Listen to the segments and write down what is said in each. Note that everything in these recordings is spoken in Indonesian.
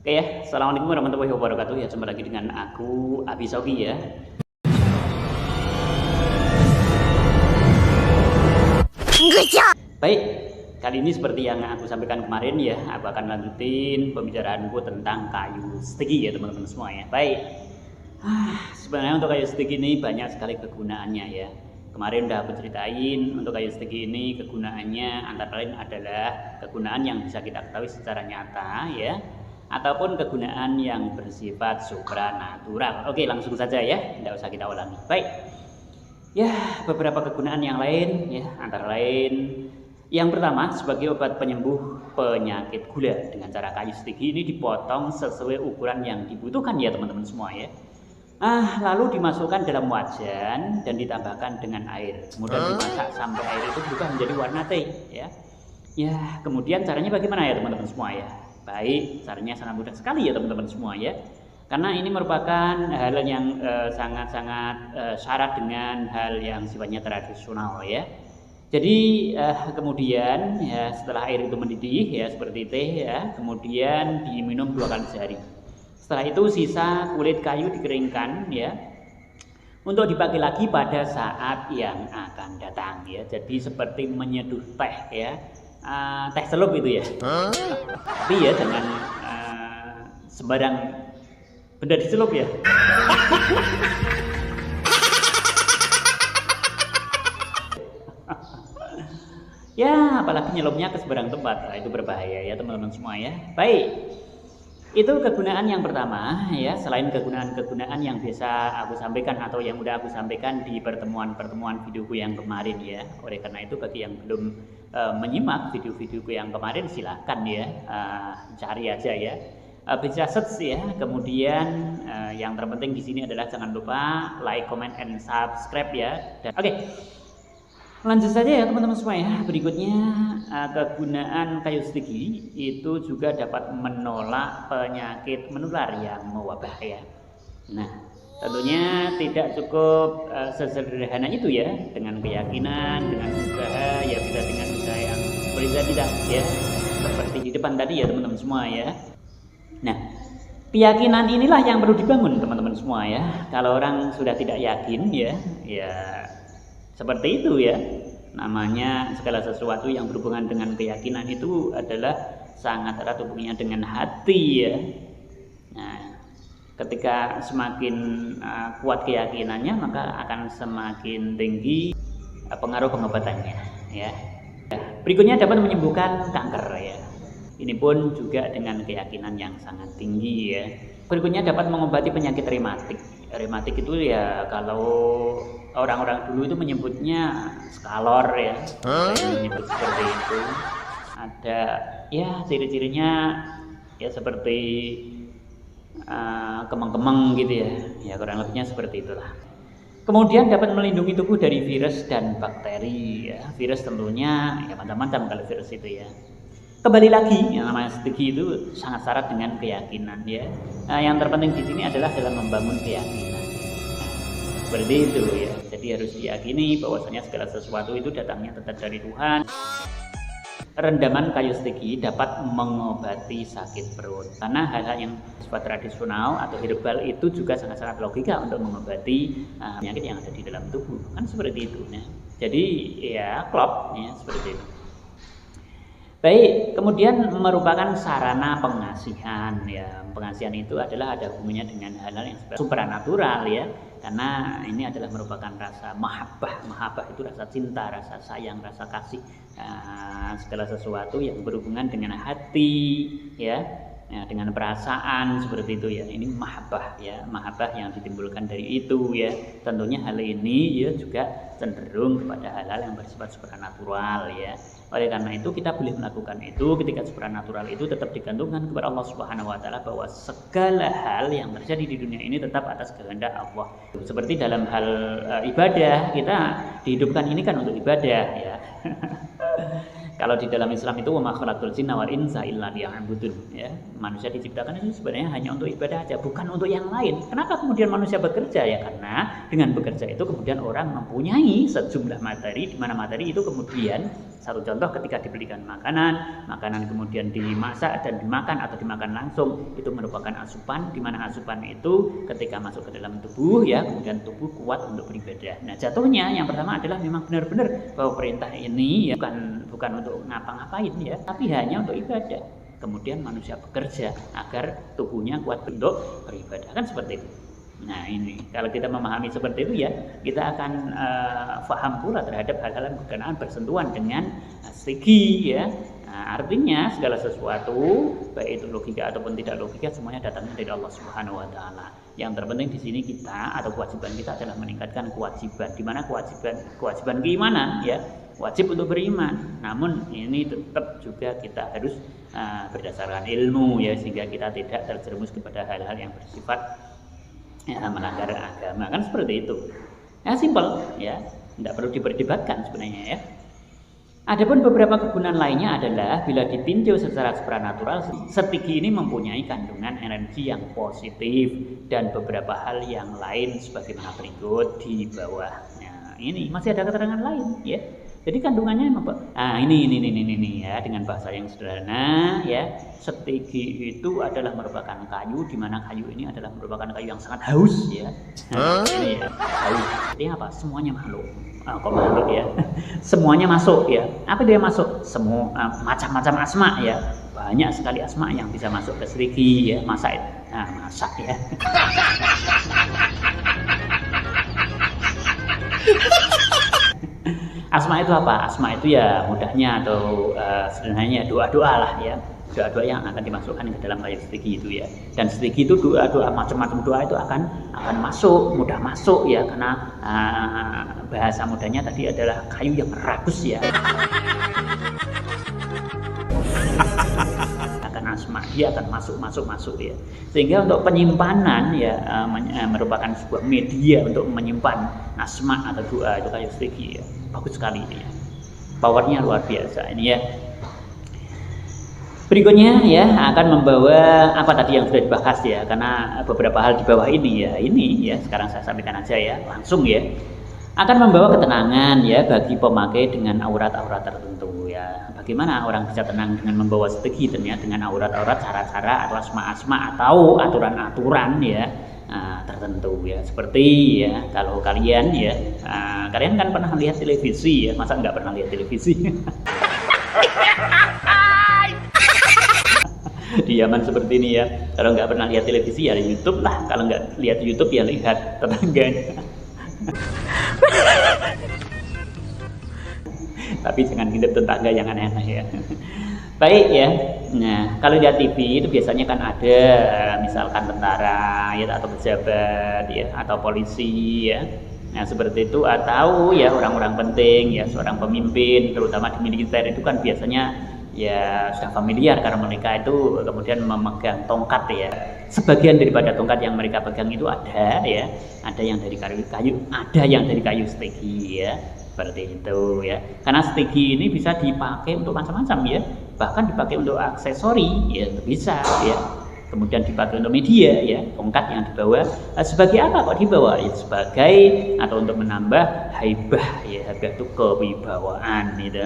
Oke ya, Assalamualaikum warahmatullahi wabarakatuh. Ya, jumpa lagi dengan aku Abi Sogi ya. Baik, kali ini seperti yang aku sampaikan kemarin ya, aku akan lanjutin pembicaraanku tentang kayu stegi ya teman-teman semua ya. Baik, sebenarnya untuk kayu stegi ini banyak sekali kegunaannya ya. Kemarin udah aku ceritain untuk kayu stegi ini kegunaannya antara lain adalah kegunaan yang bisa kita ketahui secara nyata ya, ataupun kegunaan yang bersifat supranatural. Oke, langsung saja ya, tidak usah kita ulangi. Baik. Ya, beberapa kegunaan yang lain ya, antara lain yang pertama sebagai obat penyembuh penyakit gula dengan cara kayu stegi ini dipotong sesuai ukuran yang dibutuhkan ya teman-teman semua ya. Lalu dimasukkan dalam wajan dan ditambahkan dengan air. Kemudian dimasak sampai air itu berubah menjadi warna teh ya. Ya, kemudian caranya bagaimana ya teman-teman semua ya? Baik, caranya sangat mudah sekali ya teman-teman semua ya. Karena ini merupakan hal yang sangat-sangat syarat dengan hal yang sifatnya tradisional ya. Jadi kemudian ya setelah air itu mendidih ya seperti teh ya, kemudian diminum 2 kali sehari. Setelah itu sisa kulit kayu dikeringkan ya untuk dipakai lagi pada saat yang akan datang ya. Jadi seperti menyeduh teh ya, teh celup itu ya. Tapi ya dengan sembarang benda dicelup ya. Ya, apalagi nyelupnya ke seberang tempat, itu berbahaya ya teman-teman semua ya. Baik, itu kegunaan yang pertama ya. Selain kegunaan-kegunaan yang biasa aku sampaikan atau yang udah aku sampaikan di pertemuan-pertemuan videoku yang kemarin ya. Oleh karena itu bagi yang belum menyimak video-videoku yang kemarin silahkan ya, cari aja ya. Bisa search ya. Kemudian yang terpenting di sini adalah jangan lupa like, comment, and subscribe ya. Oke. Lanjut saja ya teman-teman semua ya. Berikutnya kegunaan kayu stegi itu juga dapat menolak penyakit menular yang mewabah ya. Nah, tentunya tidak cukup sesederhana itu ya, dengan keyakinan, dengan usaha ya, bisa dengan usaha yang boleh tidak ya, seperti di depan tadi ya teman-teman semua ya. Nah, keyakinan inilah yang perlu dibangun teman-teman semua ya. Kalau orang sudah tidak yakin ya seperti itu ya. Namanya segala sesuatu yang berhubungan dengan keyakinan itu adalah sangat erat hubungannya dengan hati ya. Nah, ketika semakin kuat keyakinannya, maka akan semakin tinggi pengaruh pengobatannya ya. Berikutnya dapat menyembuhkan kanker ya. Ini pun juga dengan keyakinan yang sangat tinggi ya. Berikutnya dapat mengobati penyakit rematik. Rematik itu ya kalau orang-orang dulu itu menyebutnya skalor ya. Menyebut seperti itu. Ada ya ciri-cirinya ya seperti kemeng-kemeng gitu ya. Ya kurang lebihnya seperti itulah. Kemudian dapat melindungi tubuh dari virus dan bakteri ya. Virus tentunya ya macam-macam kalau virus itu ya. Kembali lagi, yang namanya strategi itu sangat syarat dengan keyakinan ya. Yang terpenting di sini adalah dalam membangun keyakinan. Seperti itu ya. Jadi harus diyakini bahwasanya segala sesuatu itu datangnya tetap dari Tuhan. Rendaman kayu stegi dapat mengobati sakit perut. Karena hal-hal yang sifat tradisional atau herbal itu juga sangat-sangat logika untuk mengobati penyakit yang ada di dalam tubuh. Kan seperti itu ya. Jadi ya klop ya seperti itu. Baik, kemudian merupakan sarana pengasihan ya. Pengasihan itu adalah ada hubungannya dengan hal-hal yang supranatural ya. Karena ini adalah merupakan rasa mahabbah. Mahabbah itu rasa cinta, rasa sayang, rasa kasih. Segala sesuatu yang berhubungan dengan hati ya, dengan perasaan seperti itu ya. Ini mahabbah ya, mahabbah yang ditimbulkan dari itu ya. Tentunya hal ini ya juga cenderung kepada hal-hal yang bersifat supranatural ya. Oleh karena itu kita boleh melakukan itu ketika supranatural itu tetap digantungkan kepada Allah Subhanahu wa taala, bahwa segala hal yang terjadi di dunia ini tetap atas kehendak Allah. Seperti dalam hal ibadah, kita dihidupkan ini kan untuk ibadah ya. Kalau di dalam Islam itu wa ma khalaqtul jinna wal insa illa liya'budun ya. Manusia diciptakan itu sebenarnya hanya untuk ibadah aja, bukan untuk yang lain. Kenapa kemudian manusia bekerja ya? Karena dengan bekerja itu kemudian orang mempunyai sejumlah materi, di mana materi itu kemudian Satu contoh ketika dibelikan makanan kemudian dimasak dan dimakan atau dimakan langsung, itu merupakan asupan, di mana asupan itu ketika masuk ke dalam tubuh ya, kemudian tubuh kuat untuk beribadah. Nah, jatuhnya yang pertama adalah memang benar-benar bahwa perintah ini ya, bukan untuk ngapa-ngapain ya, tapi hanya untuk ibadah. Kemudian manusia bekerja agar tubuhnya kuat untuk beribadah, kan seperti itu. Nah ini, kalau kita memahami seperti itu ya, kita akan paham pula terhadap hal-hal yang berkenaan bersentuhan dengan strategi ya. Nah, artinya segala sesuatu, baik itu logika ataupun tidak logika, semuanya datangnya dari Allah Subhanahu Wa Taala. Yang terpenting di sini kita atau kewajiban kita adalah meningkatkan kewajiban. Di mana kewajiban keimanan ya, wajib untuk beriman. Namun ini tetap juga kita harus berdasarkan ilmu ya, sehingga kita tidak terjerumus kepada hal-hal yang bersifat ya, melanggar agama, kan seperti itu. Ya simpel ya, tidak perlu diperdebatkan sebenarnya ya. Adapun beberapa kegunaan lainnya adalah bila ditinjau secara supranatural, strategi ini mempunyai kandungan energi yang positif dan beberapa hal yang lain sebagaimana berikut di bawah. Nah, ini masih ada keterangan lain ya. Jadi kandungannya ini ya, dengan bahasa yang sederhana ya, strategi itu adalah merupakan kayu, di mana kayu ini adalah merupakan kayu yang sangat haus ya. Ini ya, haus. Artinya apa? Semuanya makhluk. Kok makhluk ya? Semuanya masuk ya. Apa dia masuk? Semua macam-macam asma ya. Banyak sekali asma yang bisa masuk ke strategi ya, masak ya. Asma itu apa? Asma itu ya mudahnya atau sederhananya doa-doa lah ya. Doa-doa yang akan dimasukkan ke dalam ayat strategi itu ya. Dan strategi itu doa-doa, macam-macam doa itu akan masuk, mudah masuk ya, karena bahasa mudahnya tadi adalah kayu yang rakus ya. Asma, dia akan masuk ya, sehingga untuk penyimpanan ya merupakan sebuah media untuk menyimpan asma atau doa itu kayak strategi ya, bagus sekali ini ya, powernya luar biasa ini ya. Berikutnya ya akan membawa apa tadi yang sudah dibahas ya, karena beberapa hal di bawah ini ya sekarang saya sampaikan aja ya langsung ya, akan membawa ketenangan ya bagi pemakai dengan aurat-aurat tertentu ya. Bagaimana orang bisa tenang dengan membawa strategi ternyata dengan aurat-aurat, cara-cara atau asma-asma atau aturan-aturan ya tertentu ya. Seperti ya kalau kalian ya kalian kan pernah lihat televisi ya, masa nggak pernah lihat televisi? Di zaman seperti ini ya, kalau nggak pernah lihat televisi ya YouTube lah, kalau nggak lihat YouTube ya lihat tetangganya. Tapi jangan ngintip tetangga yang aneh-aneh ya. Baik ya. Nah, kalau lihat TV itu biasanya kan ada misalkan tentara ya, atau pejabat ya, atau polisi ya. Nah, seperti itu, atau ya orang-orang penting ya, seorang pemimpin terutama di militer itu kan biasanya ya sudah familiar karena mereka itu kemudian memegang tongkat ya. Sebagian daripada tongkat yang mereka pegang itu ada ya, ada yang dari kayu, ada yang dari kayu strategi ya. Seperti itu ya, karena strategi ini bisa dipakai untuk macam-macam ya, bahkan dipakai untuk aksesori ya bisa ya, kemudian dipakai untuk media ya, tongkat yang dibawa sebagai apa kok dibawa ya, sebagai atau untuk menambah haibah ya, haibah itu kewibawaan gitu.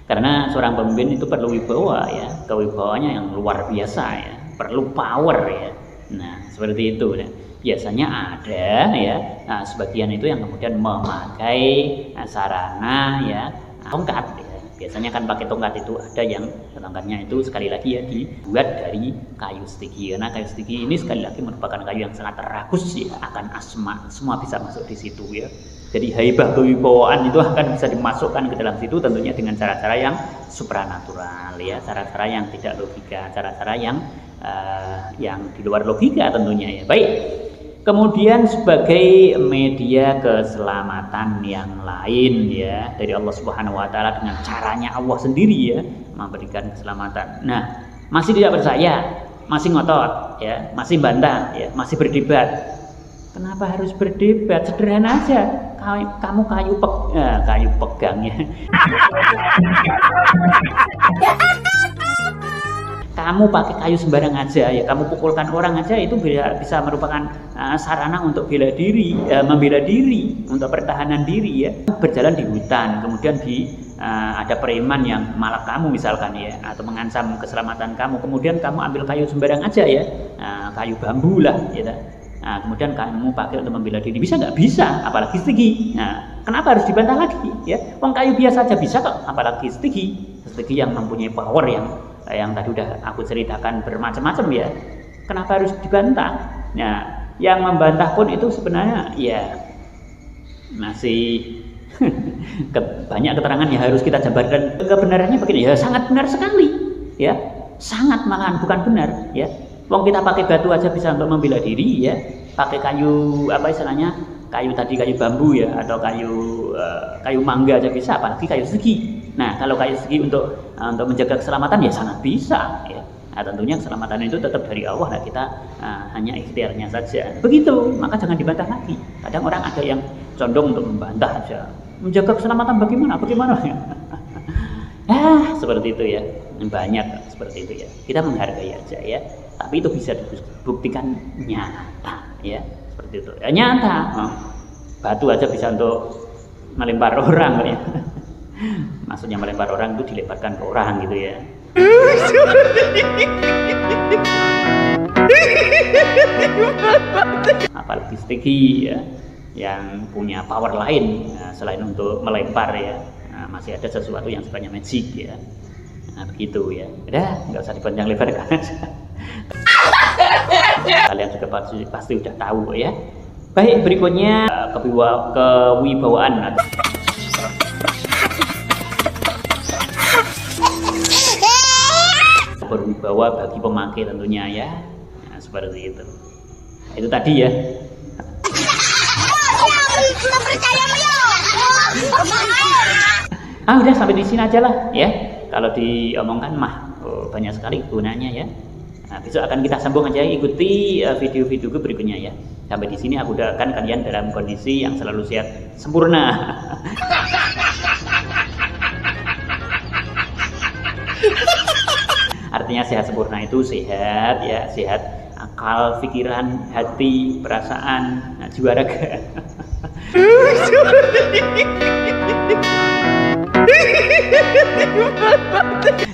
Karena seorang pemimpin itu perlu wibawa ya, kewibawaannya yang luar biasa ya, perlu power ya. Nah seperti itu ya. Biasanya ada ya, sebagian itu yang kemudian memakai sarana ya tongkat ya. Biasanya kan pakai tongkat itu, ada yang tongkatnya itu sekali lagi ya dibuat dari kayu strategi, karena kayu strategi ini sekali lagi merupakan kayu yang sangat rakus ya, akan asma, semua bisa masuk di situ ya. Jadi haibah kewibawaan itu akan bisa dimasukkan ke dalam situ, tentunya dengan cara-cara yang supranatural ya, cara-cara yang tidak logika, cara-cara yang di luar logika tentunya ya. Baik. Kemudian sebagai media keselamatan yang lain ya dari Allah Subhanahu Wa Taala, dengan caranya Allah sendiri ya memberikan keselamatan. Nah masih tidak percaya, masih ngotot ya, masih bantah ya, masih berdebat. Kenapa harus berdebat? Sederhana aja, kamu kayu pegang ya. kamu pakai kayu sembarang aja ya, kamu pukulkan orang aja, itu bisa merupakan sarana untuk bela diri, membela diri, untuk pertahanan diri ya. Berjalan di hutan, kemudian ada preman yang malak kamu misalkan ya, atau mengancam keselamatan kamu, kemudian kamu ambil kayu sembarang aja ya, kayu bambu lah ya. Nah, kemudian kamu pakai untuk membela diri, bisa nggak? Bisa, apalagi stigi. Nah, kenapa harus dibantah lagi ya? Wong kayu biasa aja bisa kok, apalagi stigi yang mempunyai power yang tadi udah aku ceritakan bermacam-macam ya. Kenapa harus dibantah? Nah, yang membantah pun itu sebenarnya ya masih banyak keterangan yang harus kita jabarkan. Kebenarannya begini ya, sangat benar sekali ya, sangat malahan bukan benar ya. Wong kita pakai batu aja bisa untuk membela diri ya, pakai kayu apa istilahnya, kayu bambu ya, atau kayu mangga aja bisa, apalagi kayu segi. Nah, kalau kayu segi untuk menjaga keselamatan ya sangat bisa ya. Nah, tentunya keselamatan itu tetap dari Allah, nah kita hanya ikhtiarnya saja. Begitu, maka jangan dibantah lagi. Kadang orang ada yang condong untuk membantah aja. Menjaga keselamatan bagaimana ya. Seperti itu ya. Banyak seperti itu ya. Kita menghargai aja ya. Tapi itu bisa dibuktikan nyata ya. Seperti itu. Ya, nyata. Batu aja bisa untuk melempar orang ya. Maksudnya melempar orang itu dilemparkan ke orang gitu ya. Apalagi stigi ya, yang punya power lain selain untuk melempar ya. Masih ada sesuatu yang sifatnya magic ya. Nah, begitu ya. Udah, nggak usah dipanjang lebarkan aja. Kalian juga pasti udah tahu ya. Baik, berikutnya kewibawaan. Berwibawa bagi pemakai tentunya ya. Nah, seperti itu. Itu tadi ya. Udah sampai di sini aja lah ya. Kalau diomongkan banyak sekali gunanya ya. Nah, besok akan kita sambung aja, ikuti video-videoku berikutnya ya. Sampai di sini aku doakan kalian dalam kondisi yang selalu sehat sempurna. Artinya sehat sempurna itu sehat ya, sehat akal, pikiran, hati, perasaan, jiwa raga.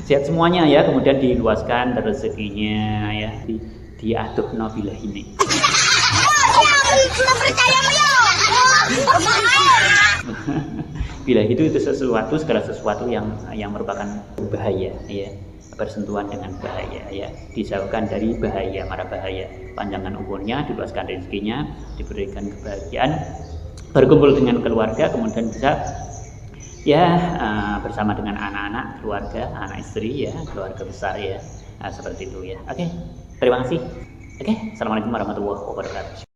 Sehat semuanya ya, kemudian diluaskan rezekinya ya, diaduh nobilah ini. Bila itu sesuatu, segala sesuatu yang merupakan bahaya ya, bersentuhan dengan bahaya ya, dijauhkan dari bahaya, mara bahaya. Panjangkan umurnya, diluaskan rezekinya, diberikan kebahagiaan, berkumpul dengan keluarga, kemudian bisa ya bersama dengan anak-anak, keluarga, anak istri ya, keluarga besar ya. Seperti itu ya. Oke, terima kasih. Oke, assalamualaikum warahmatullahi wabarakatuh.